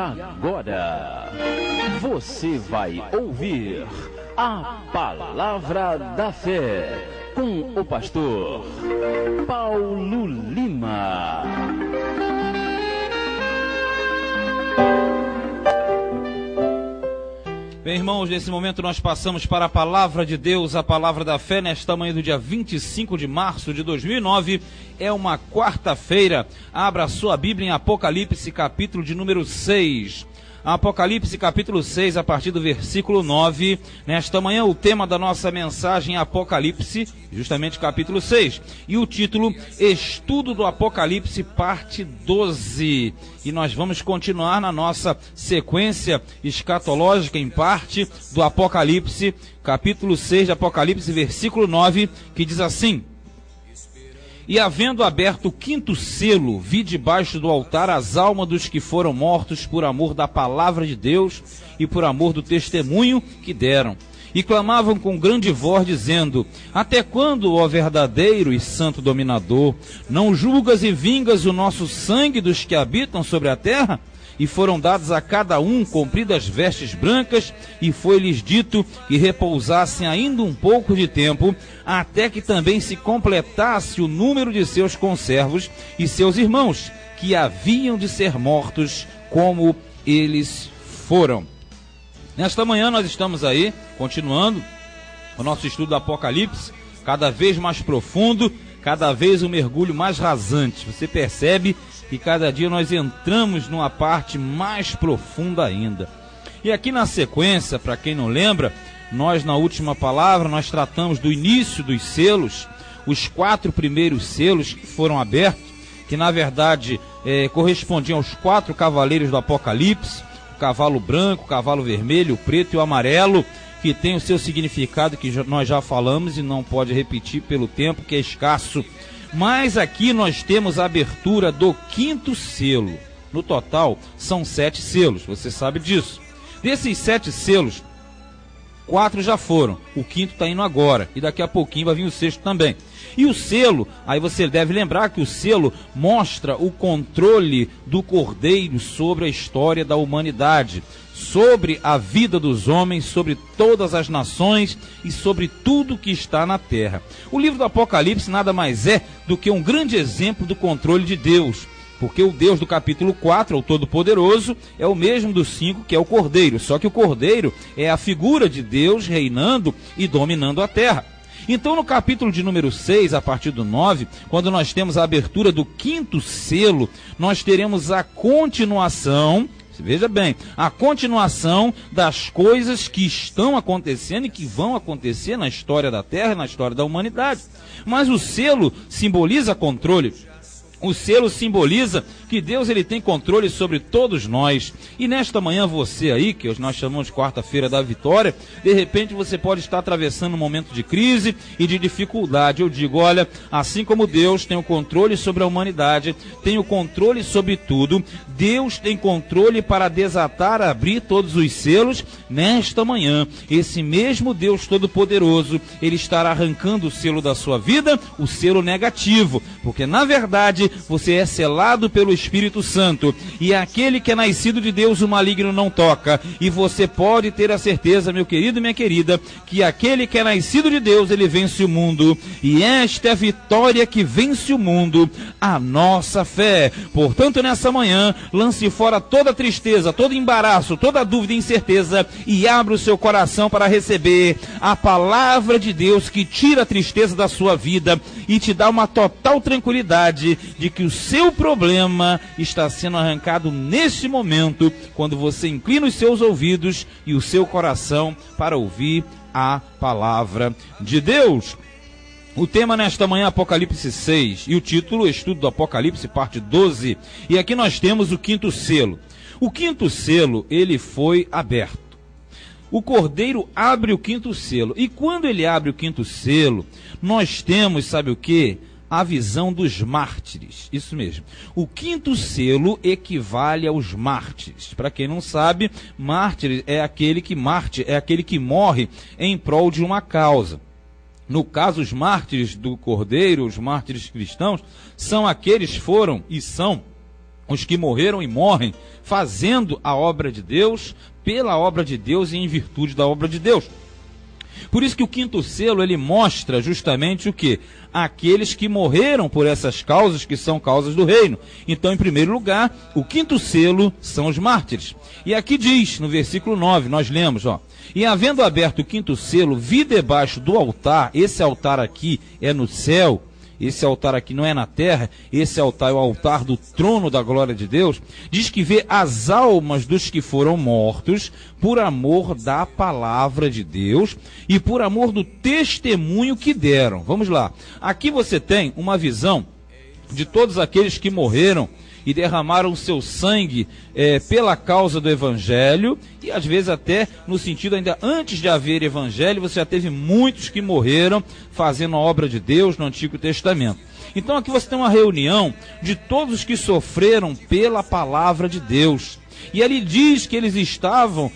agora, você vai ouvir a Palavra da Fé com o pastor Paulo Lima. Bem, irmãos, nesse momento nós passamos para a Palavra de Deus, a Palavra da Fé, nesta manhã do dia 25 de março de 2009, é uma quarta-feira. Abra sua Bíblia em Apocalipse, capítulo de número 6. Apocalipse, capítulo 6, a partir do versículo 9. Nesta manhã, o tema da nossa mensagem é Apocalipse, justamente capítulo 6. E o título, Estudo do Apocalipse, parte 12. E nós vamos continuar na nossa sequência escatológica, em parte, do Apocalipse, capítulo 6 de Apocalipse, versículo 9, que diz assim: E havendo aberto o quinto selo, vi debaixo do altar as almas dos que foram mortos por amor da palavra de Deus e por amor do testemunho que deram. E clamavam com grande voz, dizendo: Até quando, ó verdadeiro e santo dominador, não julgas e vingas o nosso sangue dos que habitam sobre a terra? E foram dadas a cada um compridas vestes brancas, e foi-lhes dito que repousassem ainda um pouco de tempo, até que também se completasse o número de seus conservos e seus irmãos, que haviam de ser mortos como eles foram. Nesta manhã nós estamos aí, continuando o nosso estudo do Apocalipse, cada vez mais profundo, cada vez um mergulho mais rasante. Você percebe que cada dia nós entramos numa parte mais profunda ainda. E aqui na sequência, para quem não lembra, nós na última palavra, nós tratamos do início dos selos, os 4 primeiros selos que foram abertos, que na verdade correspondiam aos 4 cavaleiros do Apocalipse, o cavalo branco, o cavalo vermelho, o preto e o amarelo, que tem o seu significado que nós já falamos e não pode repetir pelo tempo que é escasso. Mas aqui nós temos a abertura do quinto selo. No total, são 7 selos, você sabe disso. Desses 7 selos, 4 já foram, o quinto está indo agora, e daqui a pouquinho vai vir o sexto também. E o selo, aí você deve lembrar que o selo mostra o controle do Cordeiro sobre a história da humanidade, sobre a vida dos homens, sobre todas as nações e sobre tudo que está na terra. O livro do Apocalipse nada mais é do que um grande exemplo do controle de Deus, porque o Deus do capítulo 4, o Todo-Poderoso, é o mesmo do 5, que é o Cordeiro, só que o Cordeiro é a figura de Deus reinando e dominando a terra. Então, no capítulo de número 6, a partir do 9, quando nós temos a abertura do quinto selo, nós teremos a continuação, veja bem, a continuação das coisas que estão acontecendo e que vão acontecer na história da Terra, na história da humanidade. Mas o selo simboliza controle. O selo simboliza que Deus ele tem controle sobre todos nós. E nesta manhã você aí, que nós chamamos de quarta-feira da vitória, de repente você pode estar atravessando um momento de crise e de dificuldade. Eu digo, olha, assim como Deus tem o controle sobre a humanidade, tem o controle sobre tudo, Deus tem controle para desatar, abrir todos os selos. Nesta manhã, esse mesmo Deus Todo-Poderoso, ele estará arrancando o selo da sua vida, o selo negativo, porque na verdade você é selado pelo Espírito Santo, e aquele que é nascido de Deus o maligno não toca. E você pode ter a certeza, meu querido e minha querida, que aquele que é nascido de Deus, ele vence o mundo, e esta é a vitória que vence o mundo, a nossa fé. Portanto, nessa manhã, lance fora toda tristeza, todo embaraço, toda dúvida e incerteza, e abra o seu coração para receber a palavra de Deus que tira a tristeza da sua vida e te dá uma total tranquilidade de que o seu problema está sendo arrancado neste momento, quando você inclina os seus ouvidos e o seu coração para ouvir a palavra de Deus. O tema nesta manhã é Apocalipse 6, e o título, Estudo do Apocalipse, parte 12. E aqui nós temos o quinto selo. O quinto selo, ele foi aberto. O Cordeiro abre o quinto selo, e quando ele abre o quinto selo, nós temos, sabe o quê? A visão dos mártires, isso mesmo. O quinto selo equivale aos mártires. Para quem não sabe, mártir é aquele que morre em prol de uma causa. No caso, os mártires do Cordeiro, os mártires cristãos, são aqueles foram e são os que morreram e morrem fazendo a obra de Deus, pela obra de Deus e em virtude da obra de Deus. Por isso que o quinto selo, ele mostra justamente o quê? Aqueles que morreram por essas causas, que são causas do reino. Então, em primeiro lugar, o quinto selo são os mártires. E aqui diz, no versículo 9, nós lemos, e havendo aberto o quinto selo, vi debaixo do altar, esse altar aqui é no céu, esse altar aqui não é na terra, esse altar é o altar do trono da glória de Deus, diz que vê as almas dos que foram mortos por amor da palavra de Deus e por amor do testemunho que deram. Vamos lá, aqui você tem uma visão de todos aqueles que morreram e derramaram seu sangue pela causa do evangelho, e às vezes até no sentido ainda antes de haver evangelho, você já teve muitos que morreram fazendo a obra de Deus no Antigo Testamento. Então aqui você tem uma reunião de todos os que sofreram pela palavra de Deus. E ali diz que eles estavam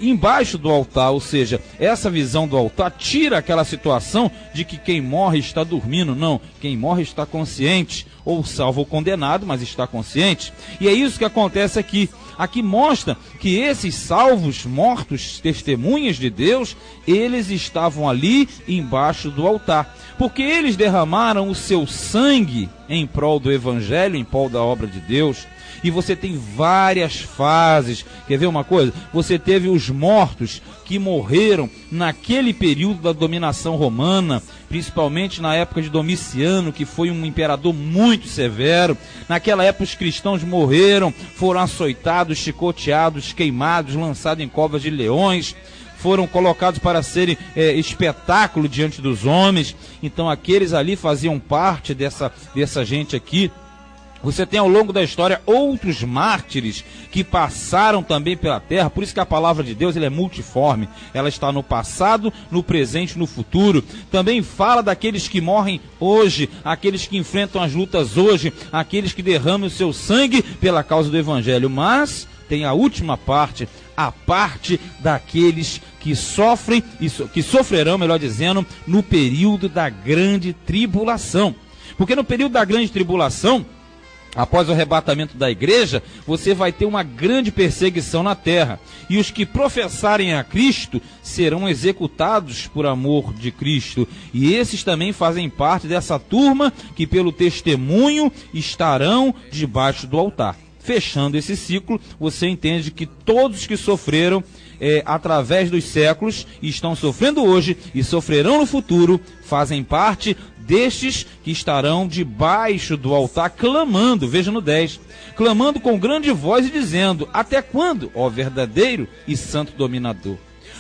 embaixo do altar, ou seja, essa visão do altar tira aquela situação de que quem morre está dormindo. Não, quem morre está consciente, ou salvo ou condenado, mas está consciente. E é isso que acontece aqui. Aqui mostra que esses salvos, mortos, testemunhas de Deus, eles estavam ali embaixo do altar, porque eles derramaram o seu sangue em prol do evangelho, em prol da obra de Deus. E você tem várias fases. Quer ver uma coisa? Você teve os mortos que morreram naquele período da dominação romana, principalmente na época de Domiciano, que foi um imperador muito severo. Naquela época os cristãos morreram, foram açoitados, chicoteados, queimados, lançados em covas de leões, foram colocados para serem espetáculo diante dos homens. Então aqueles ali faziam parte dessa gente aqui. Você tem ao longo da história outros mártires que passaram também pela terra. Por isso que a palavra de Deus ela é multiforme. Ela está no passado, no presente e no futuro. Também fala daqueles que morrem hoje, aqueles que enfrentam as lutas hoje, aqueles que derramam o seu sangue pela causa do evangelho. Mas tem a última parte, a parte daqueles que sofrem, que sofrerão, melhor dizendo, no período da grande tribulação. Porque no período da grande tribulação, após o arrebatamento da igreja, você vai ter uma grande perseguição na terra. E os que professarem a Cristo serão executados por amor de Cristo. E esses também fazem parte dessa turma que pelo testemunho estarão debaixo do altar. Fechando esse ciclo, você entende que todos que sofreram através dos séculos, e estão sofrendo hoje e sofrerão no futuro, fazem parte destes que estarão debaixo do altar, clamando, veja no 10, clamando com grande voz e dizendo: até quando, ó verdadeiro e santo dominador?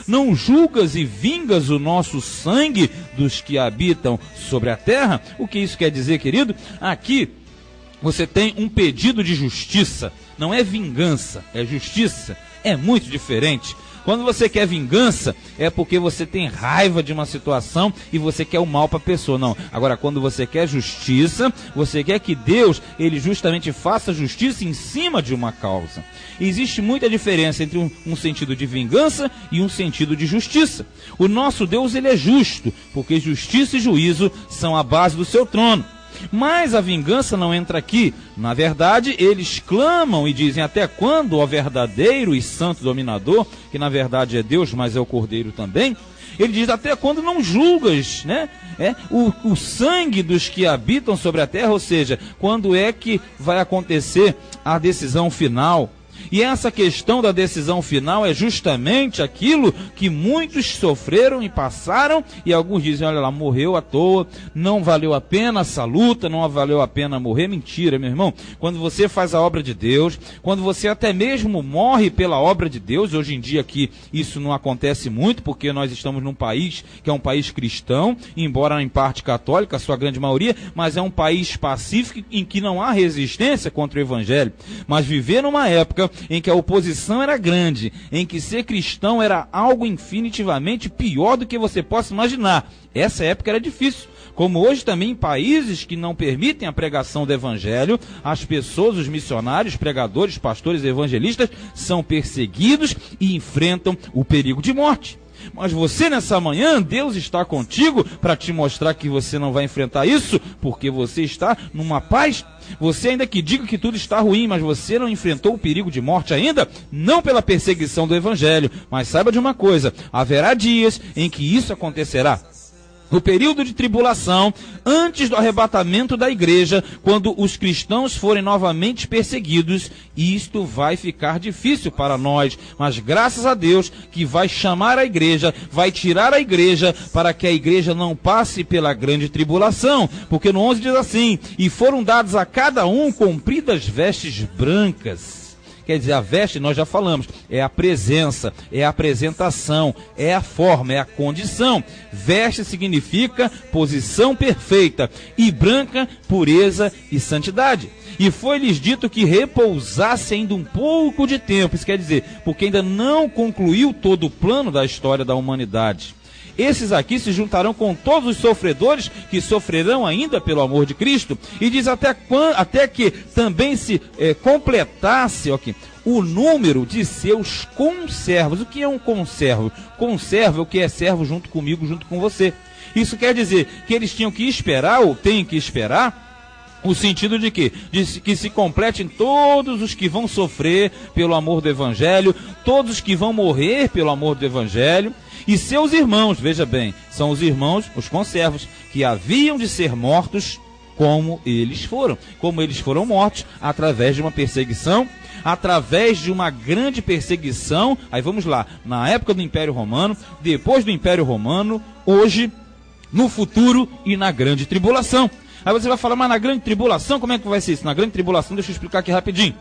Não julgas e vingas o nosso sangue dos que habitam sobre a terra? O que isso quer dizer, querido? Aqui você tem um pedido de justiça, não é vingança, é justiça, é muito diferente. Quando você quer vingança, é porque você tem raiva de uma situação e você quer o mal para a pessoa. Não. Agora, quando você quer justiça, você quer que Deus, ele justamente faça justiça em cima de uma causa. E existe muita diferença entre um sentido de vingança e um sentido de justiça. O nosso Deus, ele é justo, porque justiça e juízo são a base do seu trono. Mas a vingança não entra aqui. Na verdade, eles clamam e dizem: até quando, ó verdadeiro e santo dominador, que na verdade é Deus, mas é o Cordeiro também. Ele diz: até quando não julgas, né? O sangue dos que habitam sobre a terra, ou seja, quando é que vai acontecer a decisão final? E essa questão da decisão final é justamente aquilo que muitos sofreram e passaram, e alguns dizem: olha lá, morreu à toa, não valeu a pena essa luta, não valeu a pena morrer. Mentira, meu irmão. Quando você faz a obra de Deus, quando você até mesmo morre pela obra de Deus, hoje em dia aqui isso não acontece muito, porque nós estamos num país que é um país cristão, embora em parte católica, a sua grande maioria, mas é um país pacífico em que não há resistência contra o evangelho. Mas viver numa época em que a oposição era grande, em que ser cristão era algo infinitivamente pior do que você possa imaginar. Essa época era difícil. Como hoje também em países que não permitem a pregação do evangelho, as pessoas, os missionários, pregadores, pastores, evangelistas, são perseguidos e enfrentam o perigo de morte. Mas você nessa manhã, Deus está contigo para te mostrar que você não vai enfrentar isso, porque você está numa paz. Você ainda que diga que tudo está ruim, mas você não enfrentou o perigo de morte ainda, não pela perseguição do evangelho, mas saiba de uma coisa, haverá dias em que isso acontecerá. No período de tribulação, antes do arrebatamento da igreja, quando os cristãos forem novamente perseguidos, isto vai ficar difícil para nós, mas graças a Deus que vai chamar a igreja, vai tirar a igreja, para que a igreja não passe pela grande tribulação, porque no 11 diz assim, e foram dados a cada um compridas vestes brancas. Quer dizer, a veste, nós já falamos, é a presença, é a apresentação, é a forma, é a condição. Veste significa posição perfeita, e branca, pureza e santidade. E foi-lhes dito que repousasse ainda um pouco de tempo, isso quer dizer, porque ainda não concluiu todo o plano da história da humanidade. Esses aqui se juntarão com todos os sofredores que sofrerão ainda pelo amor de Cristo. E diz até que também se completasse o número de seus conservos. O que é um conservo? Conservo é o que é servo junto comigo, junto com você. Isso quer dizer que eles tinham que esperar, ou têm que esperar, o sentido de quê? De que se completem todos os que vão sofrer pelo amor do Evangelho, todos os que vão morrer pelo amor do Evangelho, e seus irmãos, veja bem, são os irmãos, os conservos, que haviam de ser mortos como eles foram mortos através de uma perseguição, através de uma grande perseguição. Aí vamos lá, na época do Império Romano, depois do Império Romano, hoje, no futuro e na grande tribulação. Aí você vai falar, mas na grande tribulação, como é que vai ser isso? Na grande tribulação, deixa eu explicar aqui rapidinho.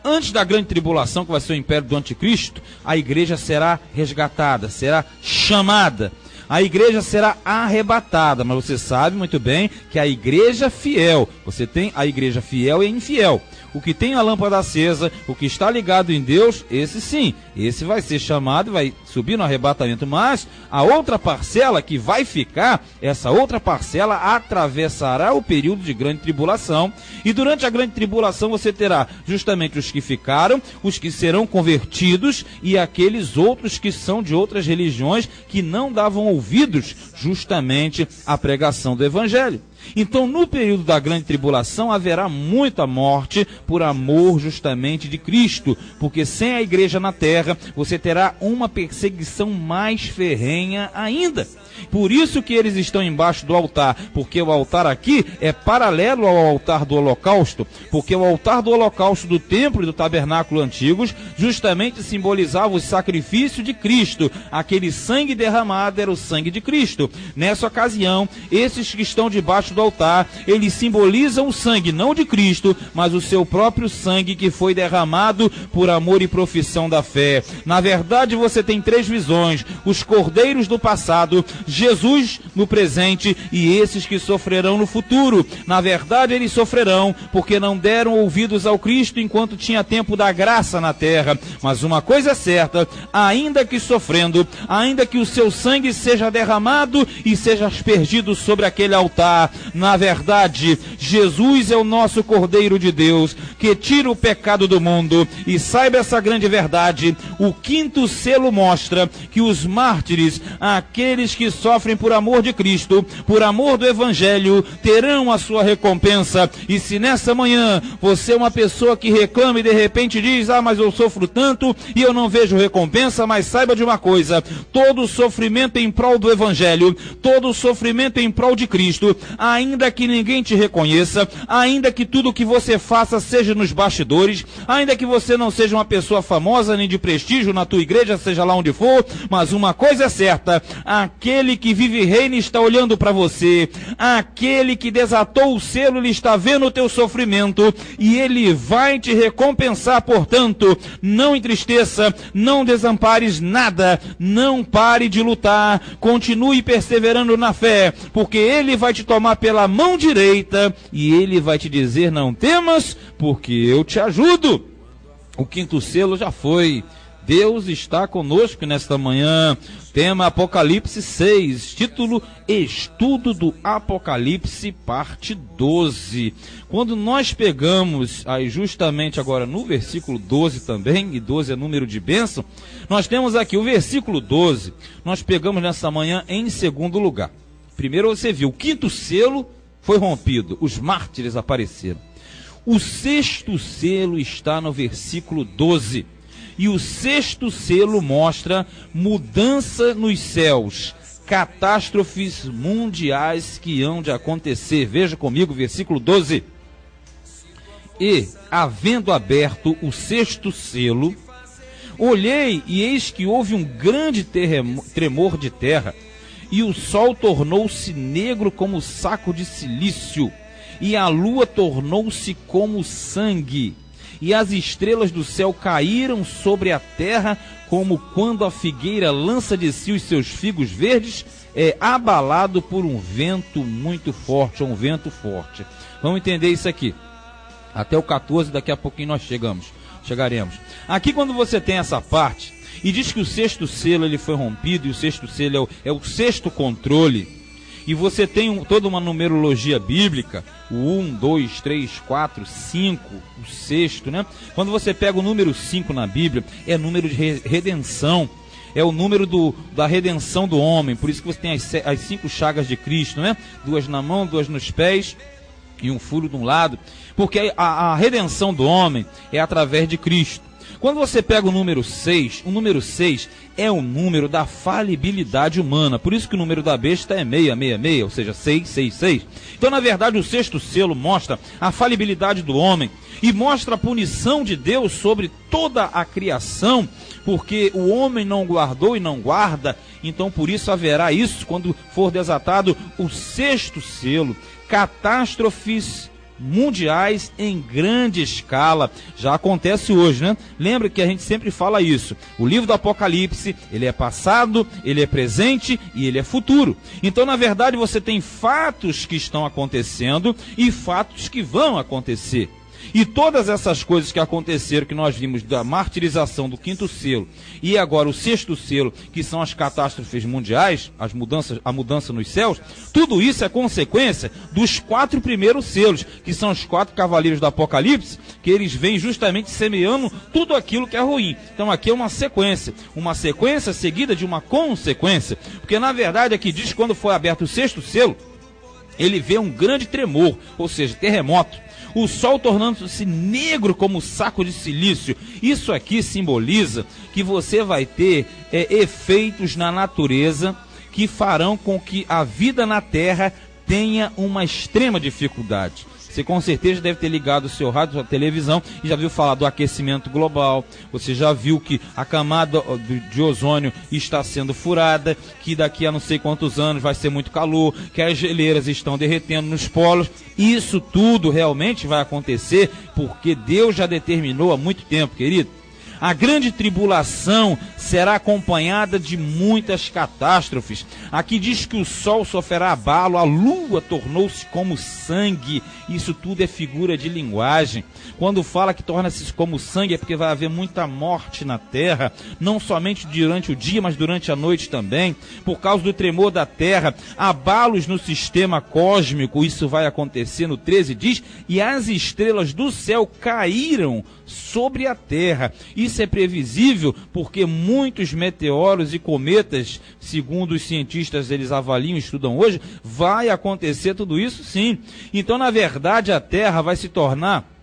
Antes da grande tribulação, que vai ser o império do anticristo, a igreja será resgatada, será chamada. A igreja será arrebatada, mas você sabe muito bem que a igreja fiel, você tem a igreja fiel e infiel. O que tem a lâmpada acesa, o que está ligado em Deus, esse sim, esse vai ser chamado e vai subir no arrebatamento. Mas a outra parcela que vai ficar, essa outra parcela atravessará o período de grande tribulação. E durante a grande tribulação você terá justamente os que ficaram, os que serão convertidos e aqueles outros que são de outras religiões que não davam ouvidos justamente à pregação do evangelho. Então, no período da grande tribulação, haverá muita morte por amor justamente de Cristo, porque sem a igreja na terra, você terá uma perseguição mais ferrenha ainda. Por isso que eles estão embaixo do altar, porque o altar aqui é paralelo ao altar do holocausto, porque o altar do holocausto do templo e do tabernáculo antigos justamente simbolizava o sacrifício de Cristo. Aquele sangue derramado era o sangue de Cristo. Nessa ocasião, esses que estão debaixo do altar, eles simbolizam o sangue não de Cristo, mas o seu próprio sangue que foi derramado por amor e profissão da fé. Na verdade, você tem três visões: os cordeiros do passado, Jesus no presente e esses que sofrerão no futuro. Na verdade, eles sofrerão porque não deram ouvidos ao Cristo enquanto tinha tempo da graça na terra. Mas uma coisa é certa, ainda que sofrendo, ainda que o seu sangue seja derramado e seja aspergido sobre aquele altar, na verdade, Jesus é o nosso Cordeiro de Deus, que tira o pecado do mundo. E saiba essa grande verdade, o quinto selo mostra que os mártires, aqueles que sofrem por amor de Cristo, por amor do Evangelho, terão a sua recompensa. E se nessa manhã você é uma pessoa que reclama e de repente diz, mas eu sofro tanto e eu não vejo recompensa, mas saiba de uma coisa, todo sofrimento em prol do Evangelho, todo sofrimento em prol de Cristo, ainda que ninguém te reconheça, ainda que tudo que você faça seja nos bastidores, ainda que você não seja uma pessoa famosa nem de prestígio na tua igreja, seja lá onde for, mas uma coisa é certa, aquele que vive e reina está olhando para você, aquele que desatou o selo, ele está vendo o teu sofrimento e ele vai te recompensar. Portanto, não entristeça, não desampares nada, não pare de lutar, continue perseverando na fé, porque ele vai te tomar pela mão direita e ele vai te dizer, não temas, porque eu te ajudo. O quinto selo já foi. Deus está conosco nesta manhã. Tema Apocalipse 6, título Estudo do Apocalipse, parte 12. Quando nós pegamos aí justamente agora no versículo 12 também, e 12 é número de bênção, nós temos aqui o versículo 12, nós pegamos nessa manhã em segundo lugar. Primeiro você viu, o quinto selo foi rompido, os mártires apareceram. O sexto selo está no versículo 12. E o sexto selo mostra mudança nos céus, catástrofes mundiais que hão de acontecer. Veja comigo, versículo 12. E, havendo aberto o sexto selo, olhei e eis que houve um grande tremor de terra, e o sol tornou-se negro como saco de cilício, e a lua tornou-se como sangue. E as estrelas do céu caíram sobre a terra, como quando a figueira lança de si os seus figos verdes, abalado por um vento muito forte, ou um vento forte. Vamos entender isso aqui. Até o 14, daqui a pouquinho nós chegaremos. Aqui quando você tem essa parte, e diz que o sexto selo ele foi rompido, e o sexto selo é o sexto controle, e você tem toda uma numerologia bíblica, o 1, 2, 3, 4, 5, o sexto, né? Quando você pega o número 5 na Bíblia, é número de redenção, é o número da redenção do homem, por isso que você tem as 5 chagas de Cristo, né? 2 na mão, 2 nos pés e um furo de um lado, porque a redenção do homem é através de Cristo. Quando você pega o número 6 é o número da falibilidade humana. Por isso que o número da besta é 666, ou seja, 666. Então, na verdade, o sexto selo mostra a falibilidade do homem e mostra a punição de Deus sobre toda a criação, porque o homem não guardou e não guarda. Então, por isso haverá isso quando for desatado o sexto selo. Catástrofes mundiais em grande escala, já acontece hoje, né? Lembra que a gente sempre fala isso, o livro do Apocalipse, ele é passado, ele é presente e ele é futuro. Então, na verdade, você tem fatos que estão acontecendo e fatos que vão acontecer. E todas essas coisas que aconteceram, que nós vimos da martirização do quinto selo e agora o sexto selo, que são as catástrofes mundiais, a mudança nos céus, tudo isso é consequência dos 4 primeiros selos, que são os 4 cavaleiros do Apocalipse, que eles vêm justamente semeando tudo aquilo que é ruim. Então aqui é uma sequência seguida de uma consequência, porque na verdade aqui diz que quando foi aberto o sexto selo, ele vê um grande tremor, ou seja, terremoto. O sol tornando-se negro como saco de cilício. Isso aqui simboliza que você vai ter efeitos na natureza que farão com que a vida na Terra tenha uma extrema dificuldade. Você com certeza deve ter ligado o seu rádio, a sua televisão e já viu falar do aquecimento global. Você já viu que a camada de ozônio está sendo furada, que daqui a não sei quantos anos vai ser muito calor, que as geleiras estão derretendo nos polos. Isso tudo realmente vai acontecer porque Deus já determinou há muito tempo, querido. A grande tribulação será acompanhada de muitas catástrofes. Aqui diz que o sol sofrerá abalo, a lua tornou-se como sangue. Isso tudo é figura de linguagem. Quando fala que torna-se como sangue é porque vai haver muita morte na terra, não somente durante o dia, mas durante a noite também. Por causa do tremor da terra, abalos no sistema cósmico, isso vai acontecer no 13, diz, e as estrelas do céu caíram sobre a terra. Isso é previsível porque muitos meteoros e cometas, segundo os cientistas eles avaliam e estudam hoje, vai acontecer tudo isso sim. Então, na verdade, a terra vai se tornar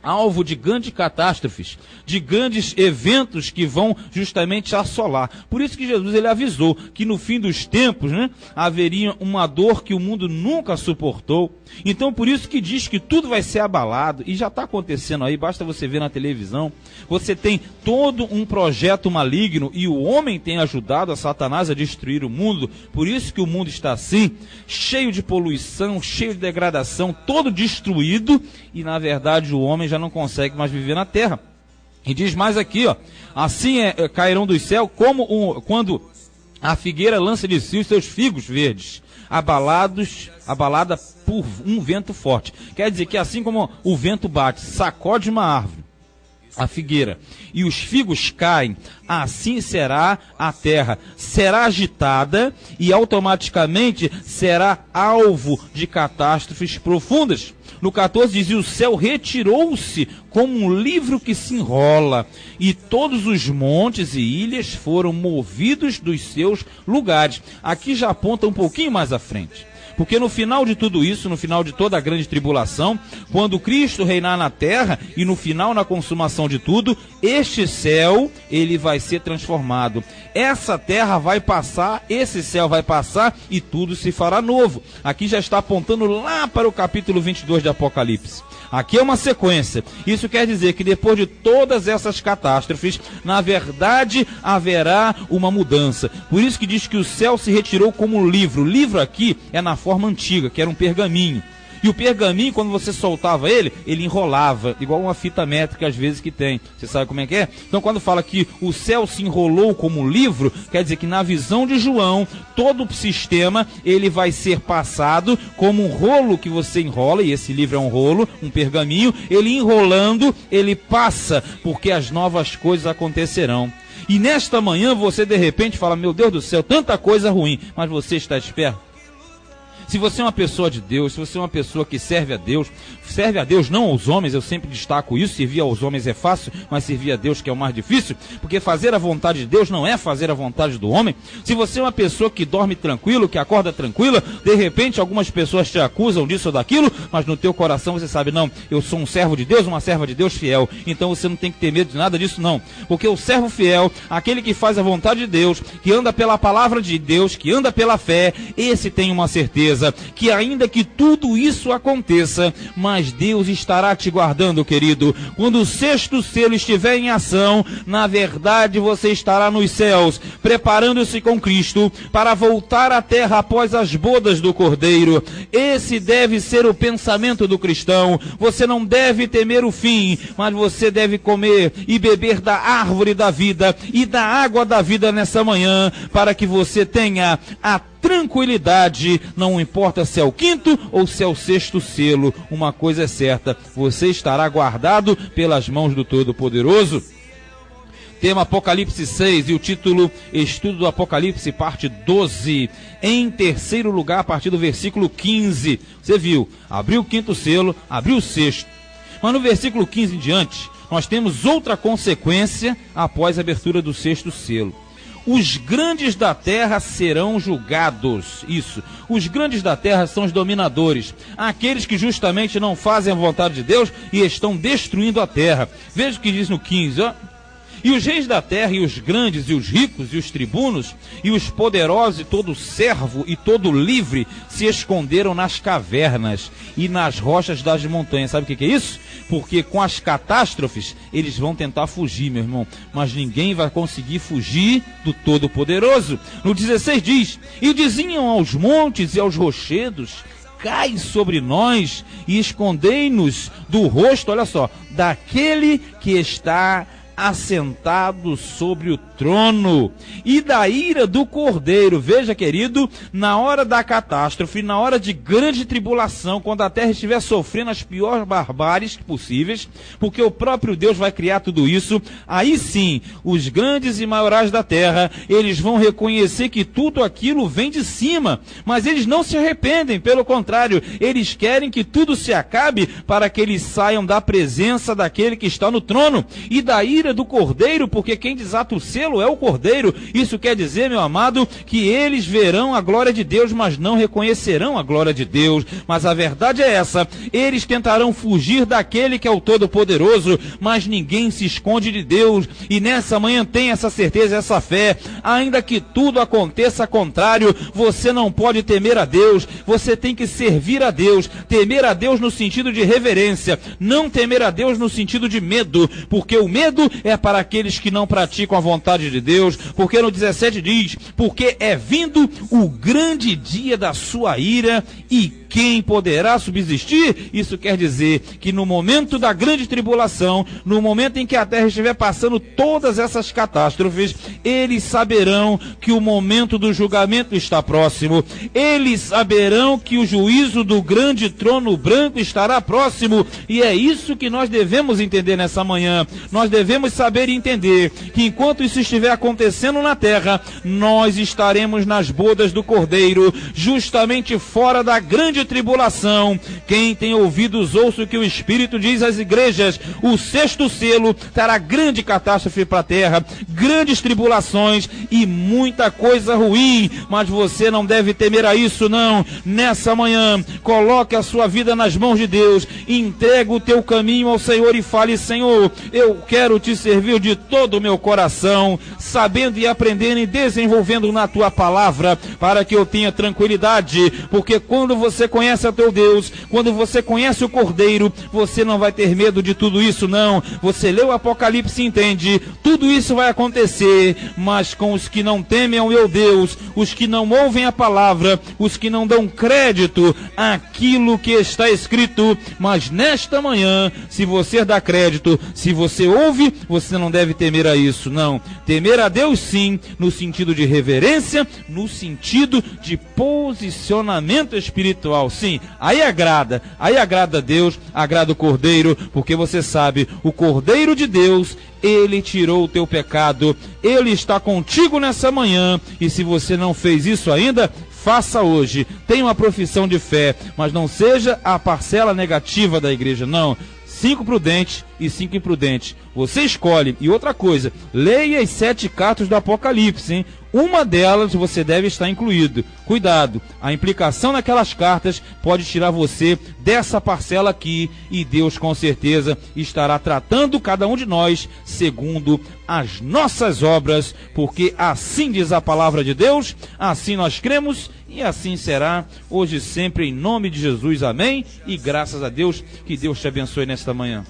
alvo de grandes catástrofes, de grandes eventos que vão justamente assolar. Por isso que Jesus ele avisou que no fim dos tempos, né, haveria uma dor que o mundo nunca suportou. Então por isso que diz que tudo vai ser abalado, e já está acontecendo aí, basta você ver na televisão. Você tem todo um projeto maligno e o homem tem ajudado a Satanás a destruir o mundo. Por isso que o mundo está assim, cheio de poluição, cheio de degradação, todo destruído, e na verdade o homem já não consegue mais viver na terra. E diz mais aqui, ó, assim cairão do céu quando a figueira lança de si os seus figos verdes, abalada por um vento forte. Quer dizer que assim como o vento bate, sacode uma árvore, a figueira, e os figos caem, assim será a terra. Será agitada e automaticamente será alvo de catástrofes profundas. No 14 diz, e o céu retirou-se como um livro que se enrola, e todos os montes e ilhas foram movidos dos seus lugares. Aqui já aponta um pouquinho mais à frente. Porque no final de tudo isso, no final de toda a grande tribulação, quando Cristo reinar na terra e no final, na consumação de tudo, este céu, ele vai ser transformado. Essa terra vai passar, esse céu vai passar e tudo se fará novo. Aqui já está apontando lá para o capítulo 22 de Apocalipse. Aqui é uma sequência. Isso quer dizer que depois de todas essas catástrofes, na verdade haverá uma mudança. Por isso que diz que o céu se retirou como um livro. O livro aqui é na forma antiga, que era um pergaminho. E o pergaminho, quando você soltava ele, ele enrolava, igual uma fita métrica às vezes que tem. Você sabe como é que é? Então quando fala que o céu se enrolou como um livro, quer dizer que na visão de João, todo o sistema, ele vai ser passado como um rolo que você enrola, e esse livro é um rolo, um pergaminho, ele enrolando, ele passa, porque as novas coisas acontecerão. E nesta manhã você de repente fala, meu Deus do céu, tanta coisa ruim, mas você está esperto? Se você é uma pessoa de Deus, se você é uma pessoa que serve a Deus não aos homens, eu sempre destaco isso, servir aos homens é fácil, mas servir a Deus que é o mais difícil, porque fazer a vontade de Deus não é fazer a vontade do homem. Se você é uma pessoa que dorme tranquilo, que acorda tranquila, de repente algumas pessoas te acusam disso ou daquilo, mas no teu coração você sabe, não, eu sou um servo de Deus, uma serva de Deus fiel, então você não tem que ter medo de nada disso não, porque o servo fiel, aquele que faz a vontade de Deus, que anda pela palavra de Deus, que anda pela fé, esse tem uma certeza, que ainda que tudo isso aconteça, mas Deus estará te guardando, querido. Quando o sexto selo estiver em ação, na verdade você estará nos céus, preparando-se com Cristo para voltar à terra após as bodas do Cordeiro. Esse deve ser o pensamento do cristão. Você não deve temer o fim, mas você deve comer e beber da árvore da vida e da água da vida nessa manhã, para que você tenha a tranquilidade, não importa se é o quinto ou se é o sexto selo, uma coisa é certa, você estará guardado pelas mãos do Todo-Poderoso. Tema Apocalipse 6 e o título Estudo do Apocalipse, parte 12. Em terceiro lugar, a partir do versículo 15. Você viu, abriu o quinto selo, abriu o sexto. Mas no versículo 15 em diante, nós temos outra consequência após a abertura do sexto selo. Os grandes da terra serão julgados. Isso. Os grandes da terra são os dominadores. Aqueles que justamente não fazem a vontade de Deus e estão destruindo a terra. Veja o que diz no 15, ó. E os reis da terra, e os grandes, e os ricos, e os tribunos, e os poderosos, e todo servo, e todo livre, se esconderam nas cavernas e nas rochas das montanhas. Sabe o que é isso? Porque com as catástrofes, eles vão tentar fugir, meu irmão. Mas ninguém vai conseguir fugir do Todo-Poderoso. No 16 diz, e diziam aos montes e aos rochedos, cai sobre nós e escondei-nos do rosto, olha só, daquele que está assentado sobre o trono e da ira do Cordeiro. Veja, querido, na hora da catástrofe, na hora de grande tribulação, quando a terra estiver sofrendo as piores barbáries possíveis, porque o próprio Deus vai criar tudo isso, aí sim, os grandes e maiorais da terra, eles vão reconhecer que tudo aquilo vem de cima, mas eles não se arrependem, pelo contrário, eles querem que tudo se acabe para que eles saiam da presença daquele que está no trono e da ira do Cordeiro, porque quem desata o selo é o Cordeiro. Isso quer dizer, meu amado, que eles verão a glória de Deus, mas não reconhecerão a glória de Deus. Mas a verdade é essa, eles tentarão fugir daquele que é o Todo-Poderoso, mas ninguém se esconde de Deus, e nessa manhã tem essa certeza, essa fé, ainda que tudo aconteça contrário, você não pode temer a Deus, você tem que servir a Deus, temer a Deus no sentido de reverência, não temer a Deus no sentido de medo, porque o medo é para aqueles que não praticam a vontade de Deus, porque no 17 diz, porque é vindo o grande dia da sua ira, e quem poderá subsistir? Isso quer dizer que no momento da grande tribulação, no momento em que a terra estiver passando todas essas catástrofes, eles saberão que o momento do julgamento está próximo. Eles saberão que o juízo do grande trono branco estará próximo. E é isso que nós devemos entender nessa manhã. Nós devemos saber e entender que enquanto isso estiver acontecendo na terra, nós estaremos nas bodas do Cordeiro, justamente fora da grande tribulação. Quem tem ouvidos, ouça o que o Espírito diz às igrejas. O sexto selo terá grande catástrofe para a terra, grandes tribulações e muita coisa ruim, mas você não deve temer a isso, não. Nessa manhã, coloque a sua vida nas mãos de Deus, entrega o teu caminho ao Senhor e fale: Senhor, eu quero te servir de todo o meu coração, sabendo e aprendendo e desenvolvendo na tua palavra, para que eu tenha tranquilidade, porque quando você conhece o teu Deus, quando você conhece o Cordeiro, você não vai ter medo de tudo isso, não. Você lê o Apocalipse e entende, tudo isso vai acontecer, mas com os que não temem ao meu Deus, os que não ouvem a palavra, os que não dão crédito àquilo que está escrito. Mas nesta manhã, se você dá crédito, se você ouve, você não deve temer a isso, não. Temer a Deus sim, no sentido de reverência, no sentido de posicionamento espiritual, sim. Aí agrada a Deus, agrada o Cordeiro, porque você sabe, o Cordeiro de Deus, ele tirou o teu pecado, ele está contigo nessa manhã, e se você não fez isso ainda, faça hoje. Tenha uma profissão de fé, mas não seja a parcela negativa da igreja, não. 5 prudentes e 5 imprudentes. Você escolhe. E outra coisa, leia as 7 cartas do Apocalipse, hein? Uma delas você deve estar incluído. Cuidado, a implicação naquelas cartas pode tirar você dessa parcela aqui, e Deus com certeza estará tratando cada um de nós segundo as nossas obras, porque assim diz a palavra de Deus, assim nós cremos e assim será, hoje e sempre, em nome de Jesus, amém, e graças a Deus, que Deus te abençoe nesta manhã.